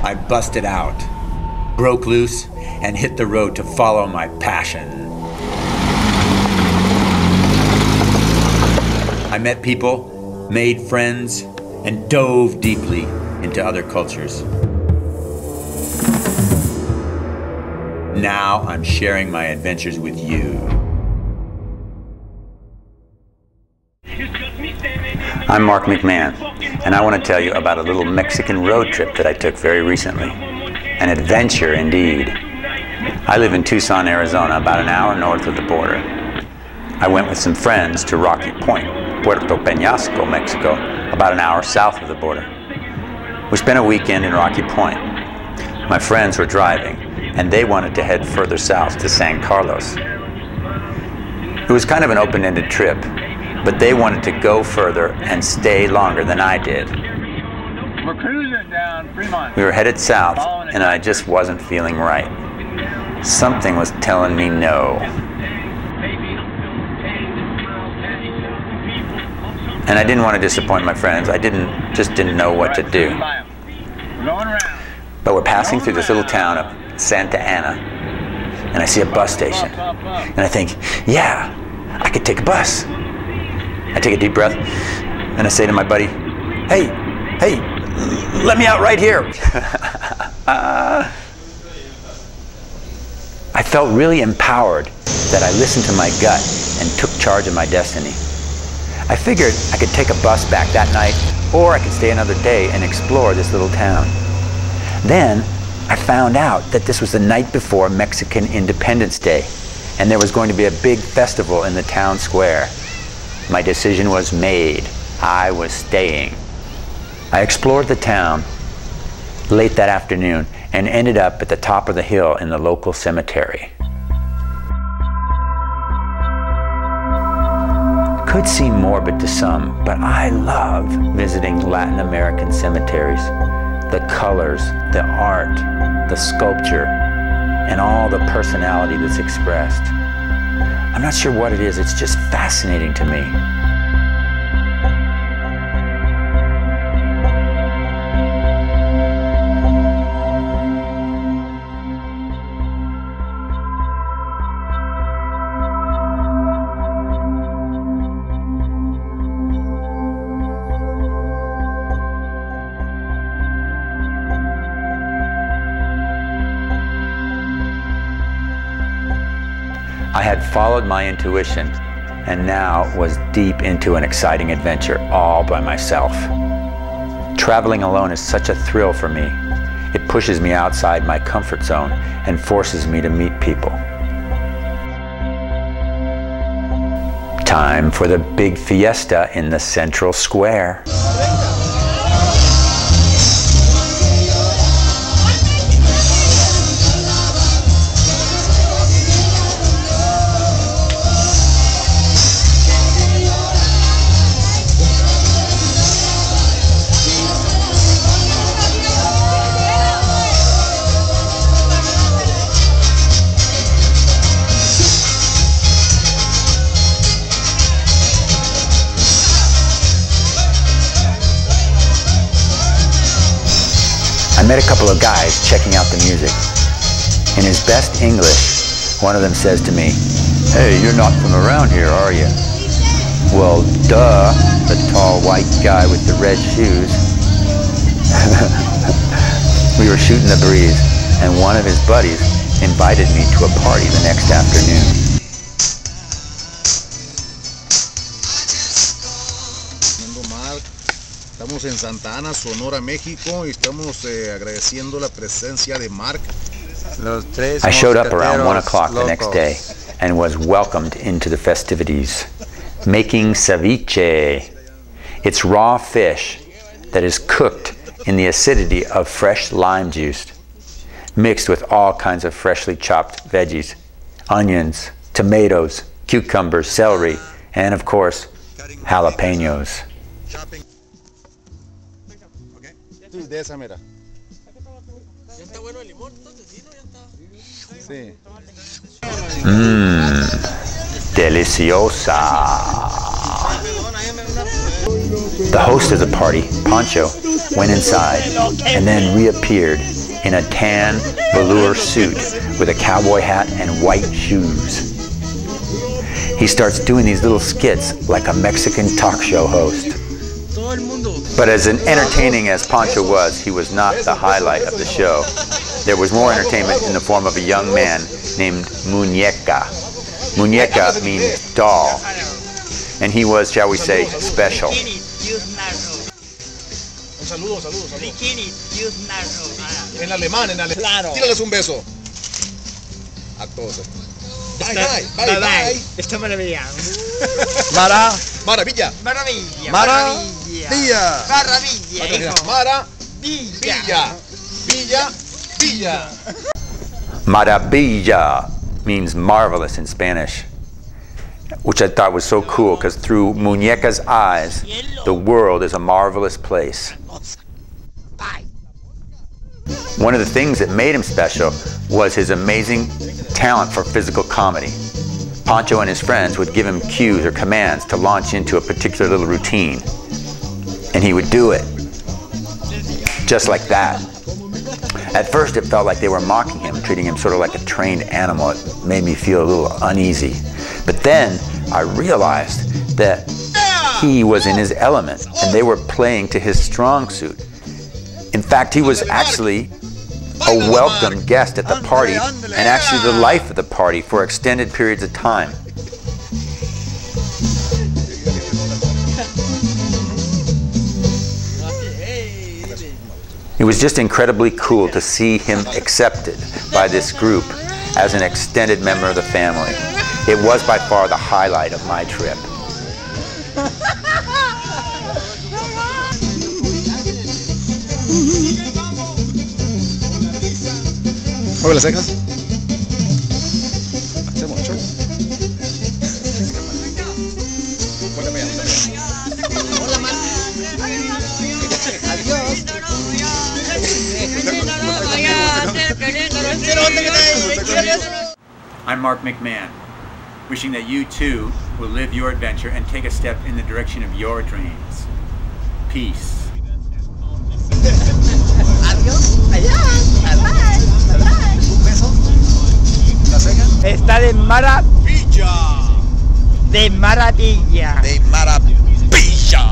I busted out, broke loose, and hit the road to follow my passion. I met people, made friends, and dove deeply into other cultures. Now I'm sharing my adventures with you. I'm Mark McMahon, and I want to tell you about a little Mexican road trip that I took very recently. An adventure indeed. I live in Tucson, Arizona, about an hour north of the border. I went with some friends to Rocky Point, Puerto Peñasco, Mexico, about an hour south of the border. We spent a weekend in Rocky Point. My friends were driving, and they wanted to head further south to San Carlos. It was kind of an open-ended trip, but they wanted to go further and stay longer than I did. We're cruising down Fremont. We were headed south, and I just wasn't feeling right. Something was telling me no. And I didn't want to disappoint my friends. I just didn't know what to do. But we're passing through this little town of SantaAna, and I see a bus station. And I think, yeah, I could take a bus. I take a deep breath, and I say to my buddy, hey, let me out right here. I felt really empowered that I listened to my gut and took charge of my destiny. I figured I could take a bus back that night, or I could stay another day and explore this little town. Then I found out that this was the night before Mexican Independence Day, and there was going to be a big festival in the town square. My decision was made. I was staying. I explored the town late that afternoon and ended up at the top of the hill in the local cemetery. Could seem morbid to some, but I love visiting Latin American cemeteries. The colors, the art, the sculpture, and all the personality that's expressed. I'm not sure what it is, it's just fascinating to me. I had followed my intuition and now was deep into an exciting adventure all by myself. Traveling alone is such a thrill for me. It pushes me outside my comfort zone and forces me to meet people. Time for the big fiesta in the central square. I met a couple of guys checking out the music. In his best English, one of them says to me, "Hey, you're not from around here, are you?" "Well, duh," the tall white guy with the red shoes. We were shooting the breeze, and one of his buddies invited me to a party the next afternoon. Estamos en SantaAna, Sonora, México, y estamos agradeciendo la presencia de Mark. I showed up around 1 o'clock the next day and was welcomed into the festivities. Making ceviche. It's raw fish that is cooked in the acidity of fresh lime juice, mixed with all kinds of freshly chopped veggies, onions, tomatoes, cucumbers, celery, and of course, jalapenos. De esa mera. Sí. Deliciosa. The host of the party, Pancho, went inside and then reappeared in a tan velour suit with a cowboy hat and white shoes. He starts doing these little skits like a Mexican talk show host. But as entertaining as Pancho was, he was not the highlight of the show. There was more entertainment in the form of a young man named Muneca. Muneca means doll, and he was, shall we say, special. En alemán, en alemán. Claro. Tírales un beso. A todos. Bye, bye, bye, bye. Esta maravilla. Maravilla. Maravilla. Maravilla. Maravilla. Maravilla. Villa. Villa. Maravilla means marvelous in Spanish, which I thought was so cool because through Muneca's eyes, the world is a marvelous place. One of the things that made him special was his amazing talent for physical comedy. Pancho and his friends would give him cues or commands to launch into a particular little routine, and he would do it just like that. At first it felt like they were mocking him, treating him sort of like a trained animal. It made me feel a little uneasy. But then I realized that he was in his element and they were playing to his strong suit. In fact, he was actually a welcome guest at the party and actually the life of the party for extended periods of time. It was just incredibly cool to see him accepted by this group as an extended member of the family. It was by far the highlight of my trip. Mueve las cejas. Hacemos show. Adiós. I'm Mark McMahon, wishing that you too will live your adventure and take a step in the direction of your dreams. Peace. Adiós. Adiós. Bye bye. Bye bye. Un beso. La ceja. Está de maravilla. Villa. De maravilla. De maravilla.